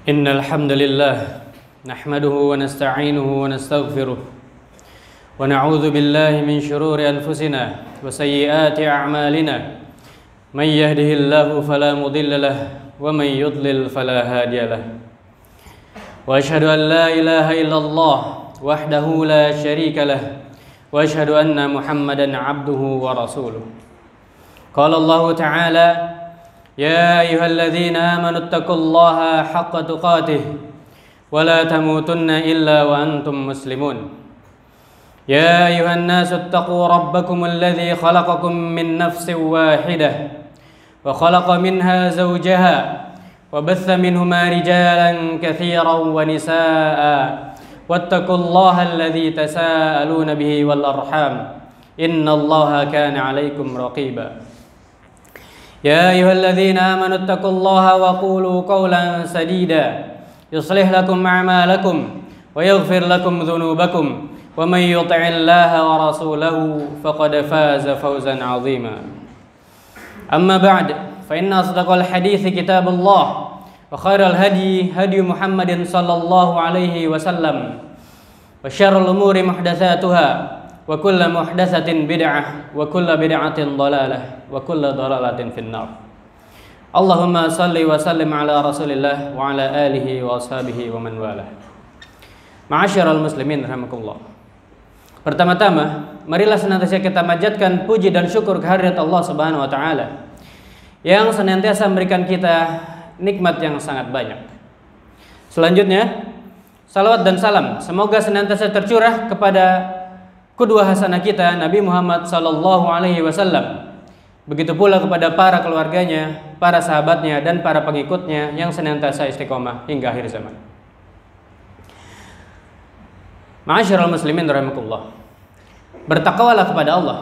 Innal hamdalillah nahmaduhu wa nasta'inuhu wa nastaghfiruh wa na'udzu billahi min shururi anfusina wa sayyiati a'malina may yahdihillahu fala mudilla lahu wa may yudlil fala hadiya lahu wa asyhadu an la ilaha illallah wahdahu la syarika lahu wa asyhadu anna Muhammadan 'abduhu wa rasuluh. Qala Allah ta'ala يا أيها الذين آمنوا اتقوا الله حق تقاته ولا تموتن إلا وأنتم مسلمون يا أيها الناس اتقوا ربكم الذي خلقكم من نفس واحدة وخلق منها زوجها وبث منهما رجالا كثيرا ونساء واتقوا الله الذي تساءلون به والأرحام إن الله كان عليكم رقيبا يا أيها الذين آمنوا اتقوا الله وقولوا قولا سديدا يصلح لكم أعمالكم ويغفر لكم ذنوبكم ومن يطع الله ورسوله فقد فاز فوزا عظيما أما بعد فإن أصدق الحديث كتاب الله وخير الهدي هدي محمد صلى الله عليه وسلم وشر الأمور محدثاتها وكل محدثة بدعة وكل بدعة ضلالة وكل ضلالة في النار. اللهم صل وسلم على رسول الله وعلى آله وأصحابه ومن والاه. Ma'asyiral muslimin rahimakumullah. Pertama-tama, marilah senantiasa kita manjatkan puji dan syukur kehadirat Allah Subhanahu wa taala yang senantiasa memberikan kita nikmat yang sangat banyak. Selanjutnya, salawat dan salam semoga senantiasa tercurah kepada kedua hasanah kita Nabi Muhammad sallallahu alaihi wasallam. Begitu pula kepada para keluarganya, para sahabatnya dan para pengikutnya yang senantiasa istiqomah hingga akhir zaman. Ma'asyiral muslimin rahimakumullah. Bertakwalah kepada Allah.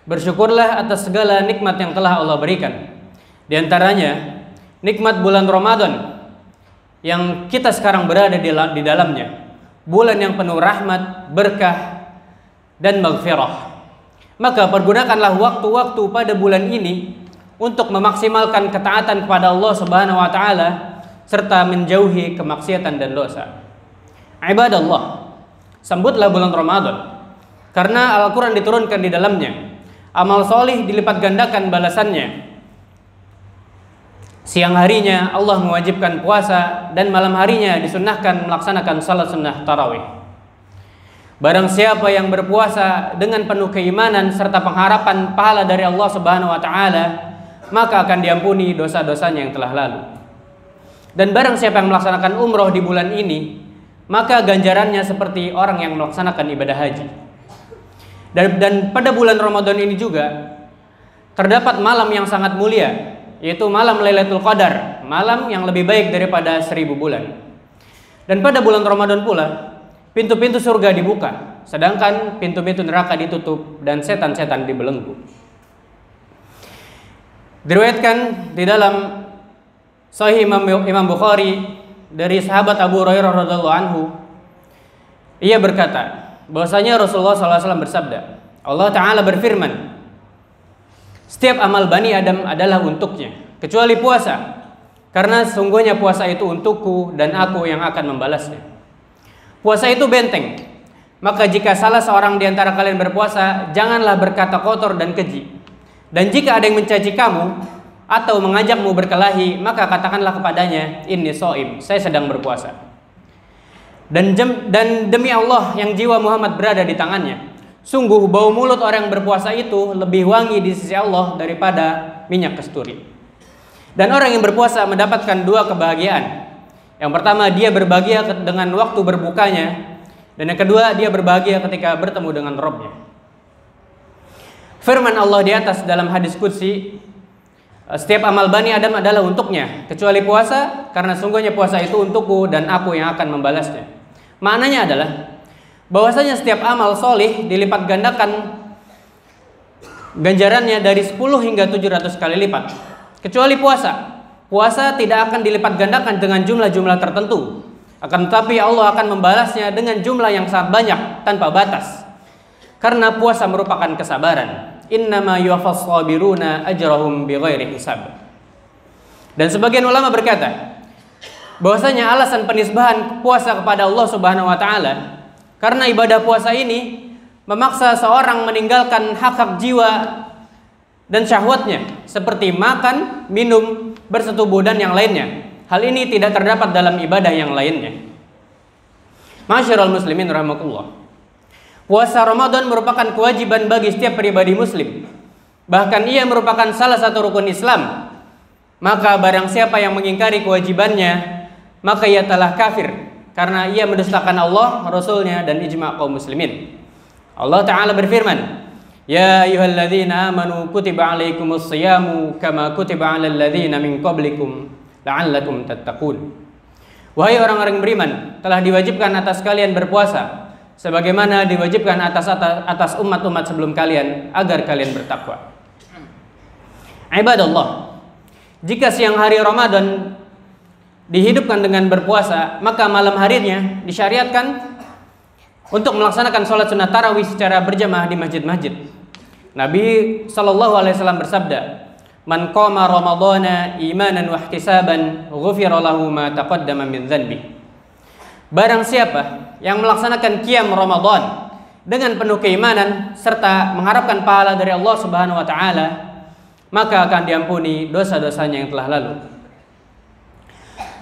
Bersyukurlah atas segala nikmat yang telah Allah berikan. Di antaranya nikmat bulan Ramadan yang kita sekarang berada di dalamnya. Bulan yang penuh rahmat, berkah dan maghfirah. Maka pergunakanlah waktu-waktu pada bulan ini untuk memaksimalkan ketaatan kepada Allah Subhanahu wa taala serta menjauhi kemaksiatan dan dosa. Ibadallah, sambutlah bulan Ramadan karena Al-Qur'an diturunkan di dalamnya. Amal solih dilipat gandakan balasannya. Siang harinya Allah mewajibkan puasa dan malam harinya disunnahkan melaksanakan salat sunnah tarawih. Barang siapa yang berpuasa dengan penuh keimanan serta pengharapan pahala dari Allah Subhanahu wa taala, maka akan diampuni dosa-dosanya yang telah lalu. Dan barang siapa yang melaksanakan umroh di bulan ini, maka ganjarannya seperti orang yang melaksanakan ibadah haji. Dan pada bulan Ramadan ini juga terdapat malam yang sangat mulia, yaitu malam Lailatul Qadar, malam yang lebih baik daripada 1000 bulan. Dan pada bulan Ramadan pula pintu-pintu surga dibuka, sedangkan pintu-pintu neraka ditutup dan setan-setan dibelenggu. Diriwayatkan di dalam Sahih Imam Bukhari dari sahabat Abu Hurairah radhiyallahu anhu, ia berkata bahwasanya Rasulullah SAW bersabda, Allah Ta'ala berfirman, setiap amal Bani Adam adalah untuknya, kecuali puasa, karena sesungguhnya puasa itu untukku dan aku yang akan membalasnya. Puasa itu benteng. Maka jika salah seorang di antara kalian berpuasa, janganlah berkata kotor dan keji. Dan jika ada yang mencaci kamu atau mengajakmu berkelahi, maka katakanlah kepadanya, inni shaim, saya sedang berpuasa. Dan demi Allah yang jiwa Muhammad berada di tangannya, sungguh bau mulut orang yang berpuasa itu lebih wangi di sisi Allah daripada minyak kasturi. Dan orang yang berpuasa mendapatkan dua kebahagiaan. Yang pertama, dia berbahagia dengan waktu berbukanya, dan yang kedua, dia berbahagia ketika bertemu dengan Rabb-Nya. Firman Allah di atas dalam hadis qudsi, setiap amal Bani Adam adalah untuknya, kecuali puasa, karena sungguhnya puasa itu untukku dan aku yang akan membalasnya. Maknanya adalah bahwasanya setiap amal solih dilipat gandakan ganjarannya dari 10 hingga 700 kali lipat, kecuali puasa. Puasa tidak akan dilipat gandakan dengan jumlah-jumlah tertentu, akan tetapi Allah akan membalasnya dengan jumlah yang sangat banyak tanpa batas. Karena puasa merupakan kesabaran. Innama yuwaffas sabiruna ajrahum bighairi hisab. Dan sebagian ulama berkata bahwasanya alasan penisbahan puasa kepada Allah Subhanahu wa taala karena ibadah puasa ini memaksa seorang meninggalkan hak-hak jiwa dan syahwatnya seperti makan, minum, bersetubuh dan yang lainnya. Hal ini tidak terdapat dalam ibadah yang lainnya. Ma'asyiral muslimin rahimakumullah. Puasa Ramadan merupakan kewajiban bagi setiap pribadi muslim. Bahkan ia merupakan salah satu rukun Islam. Maka barang siapa yang mengingkari kewajibannya, maka ia telah kafir karena ia mendustakan Allah, Rasulnya dan ijma' kaum muslimin. Allah Ta'ala berfirman, Ya ayyuhalladzina amanu kutiba alaikumus siyamu kama kutiba alal ladzina min qablikum la'allakum tattaqun. Wahai orang-orang beriman, telah diwajibkan atas kalian berpuasa sebagaimana diwajibkan atas umat-umat sebelum kalian agar kalian bertakwa. Ibadallah, jika siang hari Ramadan dihidupkan dengan berpuasa, maka malam harinya disyariatkan untuk melaksanakan sholat sunat tarawih secara berjamaah di masjid-masjid. Nabi SAW bersabda, Man qama Ramadana imanan wa ihtisaban ghufira lahu ma taqaddama min dzanbi. Barang siapa yang melaksanakan qiyam Ramadan dengan penuh keimanan serta mengharapkan pahala dari Allah Subhanahu wa taala, maka akan diampuni dosa-dosanya yang telah lalu.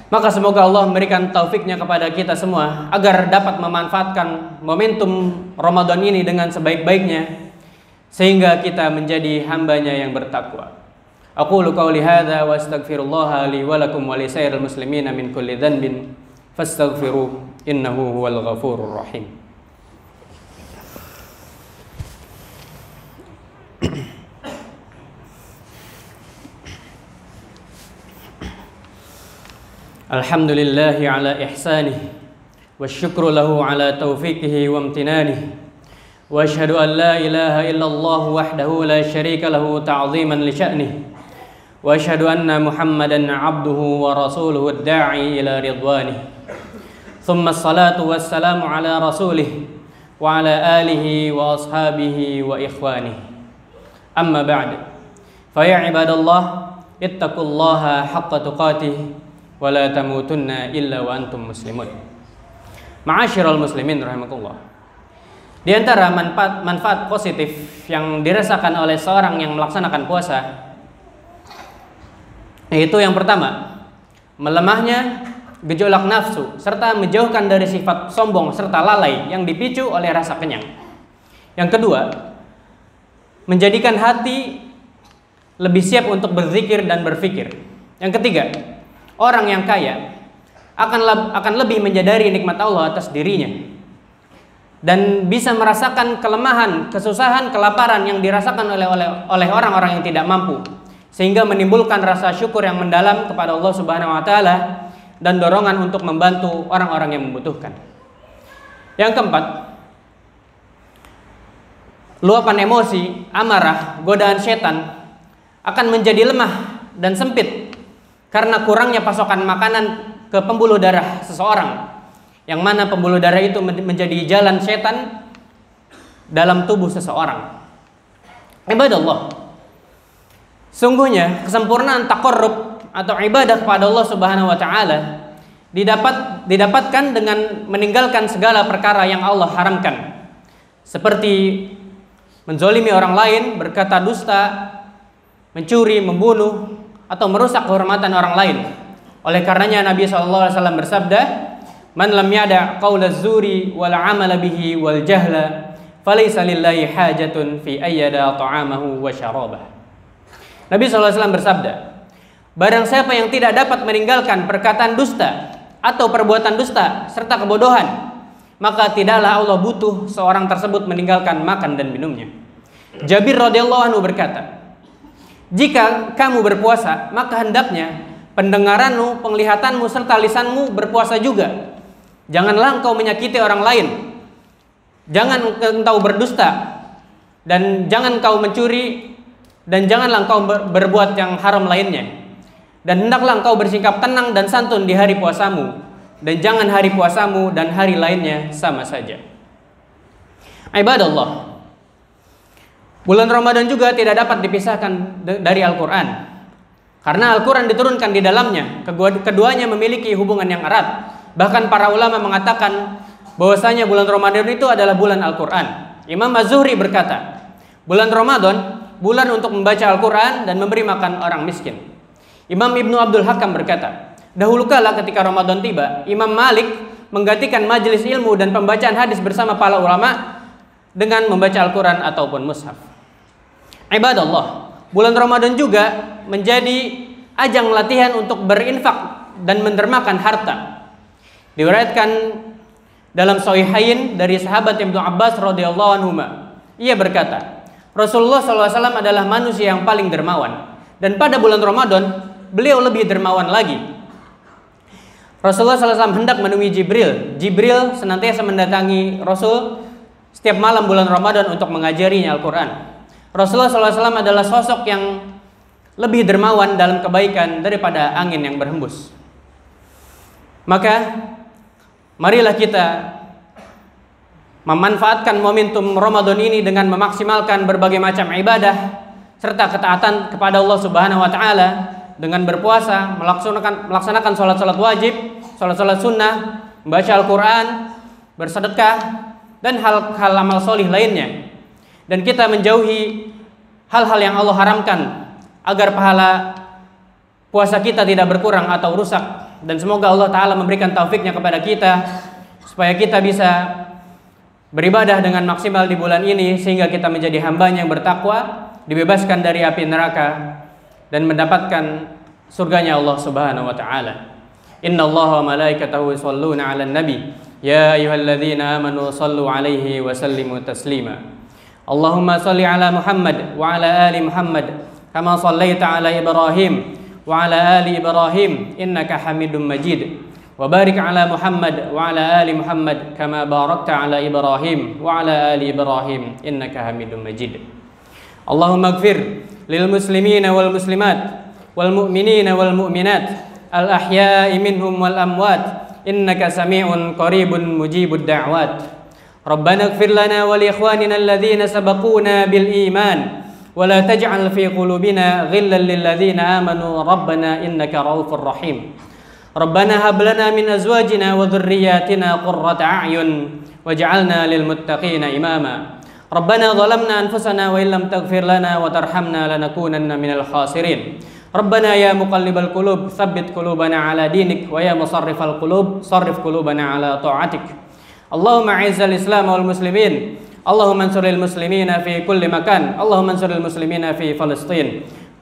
Maka semoga Allah memberikan taufiknya kepada kita semua agar dapat memanfaatkan momentum Ramadan ini dengan sebaik-baiknya sehingga kita menjadi hambanya yang bertakwa. Aqulu qawli hadza wa astaghfirullaha li wa lakum wa li sairil muslimina min kulli dhanbin fastaghfiruh innahu huwal ghafurur rahim. Alhamdulillahi ala ihsanih wasyukru lahu ala taufiqihi wa amtinanihi wa ashhadu an la ilaha illallah wahdahu la syarika lahu ta'ziman li sya'nihi wa ashhadu anna Muhammadan abduhu wa rasuluhu ad-da'i ila ridwanihi thumma as-salatu was-salamu ala rasulih wa ala alihi wa ashabihi wa ikhwanihi amma ba'd fa ya ibadallah ittaqullaha haqqa tuqatih wala tamutunna illa wa antum muslimun. Ma'asyiral muslimin rahimakumullah. Di antara manfaat positif yang dirasakan oleh seorang yang melaksanakan puasa, yaitu yang pertama, melemahnya gejolak nafsu serta menjauhkan dari sifat sombong serta lalai yang dipicu oleh rasa kenyang. Yang kedua, menjadikan hati lebih siap untuk berzikir dan berfikir. Yang ketiga, orang yang kaya akan lebih menyadari nikmat Allah atas dirinya dan bisa merasakan kelemahan, kesusahan, kelaparan yang dirasakan oleh orang-orang yang tidak mampu, sehingga menimbulkan rasa syukur yang mendalam kepada Allah Subhanahu wa taala dan dorongan untuk membantu orang-orang yang membutuhkan. Yang keempat, luapan emosi, amarah, godaan setan akan menjadi lemah dan sempit karena kurangnya pasokan makanan ke pembuluh darah seseorang, yang mana pembuluh darah itu menjadi jalan setan dalam tubuh seseorang. Ibadallah, sungguhnya kesempurnaan taqarrub atau ibadah kepada Allah Subhanahu wa taala didapatkan dengan meninggalkan segala perkara yang Allah haramkan, seperti menzolimi orang lain, berkata dusta, mencuri, membunuh, atau merusak kehormatan orang lain. Oleh karenanya Nabi SAW bersabda, Man lam yada' qaulaz zuri wal amala bihi wal jahla falaysa lillahi hajatun fi ayyada ta'amahu wa syarabah. Nabi SAW bersabda, barang siapa yang tidak dapat meninggalkan perkataan dusta atau perbuatan dusta serta kebodohan, maka tidaklah Allah butuh seorang tersebut meninggalkan makan dan minumnya. Jabir radhiyallahu anhu berkata, jika kamu berpuasa, maka hendaknya pendengaranmu, penglihatanmu, serta lisanmu berpuasa juga. Janganlah engkau menyakiti orang lain, jangan engkau berdusta, dan jangan engkau mencuri, dan janganlah engkau berbuat yang haram lainnya. Dan hendaklah engkau bersikap tenang dan santun di hari puasamu, dan jangan hari puasamu dan hari lainnya sama saja. Ibadallah, bulan Ramadan juga tidak dapat dipisahkan dari Al-Quran. Karena Al-Quran diturunkan di dalamnya. Keduanya memiliki hubungan yang erat. Bahkan para ulama mengatakan bahwasanya bulan Ramadan itu adalah bulan Al-Quran. Imam Az-Zuhri berkata, bulan Ramadan bulan untuk membaca Al-Quran dan memberi makan orang miskin. Imam Ibnu Abdul Hakam berkata, dahulu kala ketika Ramadan tiba, Imam Malik menggantikan majelis ilmu dan pembacaan hadis bersama para ulama dengan membaca Al-Quran ataupun mushaf. Ibadallah, bulan Ramadan juga menjadi ajang latihan untuk berinfak dan mendermakan harta. Diriwayatkan dalam Sahihain dari sahabat Ibnu Abbas radhiyallahu anhu, ia berkata, Rasulullah SAW adalah manusia yang paling dermawan, dan pada bulan Ramadan beliau lebih dermawan lagi. Rasulullah SAW hendak menemui Jibril. Jibril senantiasa mendatangi Rasul setiap malam bulan Ramadan untuk mengajarinya Al-Quran. Rasulullah SAW adalah sosok yang lebih dermawan dalam kebaikan daripada angin yang berhembus. Maka marilah kita memanfaatkan momentum Ramadan ini dengan memaksimalkan berbagai macam ibadah serta ketaatan kepada Allah Subhanahu wa taala dengan berpuasa, melaksanakan salat-salat wajib, salat-salat sunnah, membaca Al-Qur'an, bersedekah dan hal-hal amal solih lainnya. Dan kita menjauhi hal-hal yang Allah haramkan agar pahala puasa kita tidak berkurang atau rusak. Dan semoga Allah Ta'ala memberikan taufiknya kepada kita supaya kita bisa beribadah dengan maksimal di bulan ini sehingga kita menjadi hambanya yang bertakwa, dibebaskan dari api neraka dan mendapatkan surganya Allah Subhanahu wa taala. Innallaha wa malaikatahu yusholluna 'alan nabi ya ayyuhalladzina amanu shallu 'alaihi wa sallimu taslima. Allahumma shalli 'ala Muhammad wa 'ala ali Muhammad kama shallaita 'ala Ibrahim wa 'ala ali Ibrahim innaka Hamidum Majid. وبارك على محمد وعلى آل محمد كما باركت على إبراهيم وعلى آل إبراهيم إنك حميد مجيد. اللهم اغفر للمسلمين والمسلمات والمؤمنين والمؤمنات الأحياء منهم والأموات إنك سميع قريب مجيب الدعوات. ربنا اغفر لنا ولإخواننا الذين سبقونا بالإيمان ولا تجعل في قلوبنا غلا للذين آمنوا ربنا إنك رؤوف رحيم. ربنا هب لنا من أزواجنا وذرياتنا قرة أعين واجعلنا للمتقين إماما. ربنا ظلمنا أنفسنا وإن لم تغفر لنا وترحمنا لنكونن من الخاسرين. ربنا يا مقلب القلوب ثبت قلوبنا على دينك ويا مصرف القلوب صرف قلوبنا على طاعتك. اللهم أعز الإسلام والمسلمين. اللهم انصر المسلمين في كل مكان. اللهم انصر المسلمين في فلسطين.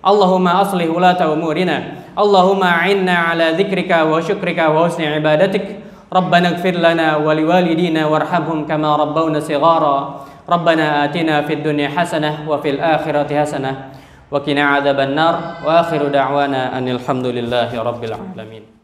اللهم أصلح ولاة أمورنا. اللهم أعنا على ذكرك وشكرك وحسن عبادتك. ربنا اغفر لنا ولوالدينا وارحمهم كما ربونا صغارا. ربنا آتنا في الدنيا حسنة وفي الآخرة حسنة وقنا عذاب النار. وآخر دعوانا أن الحمد لله رب العالمين.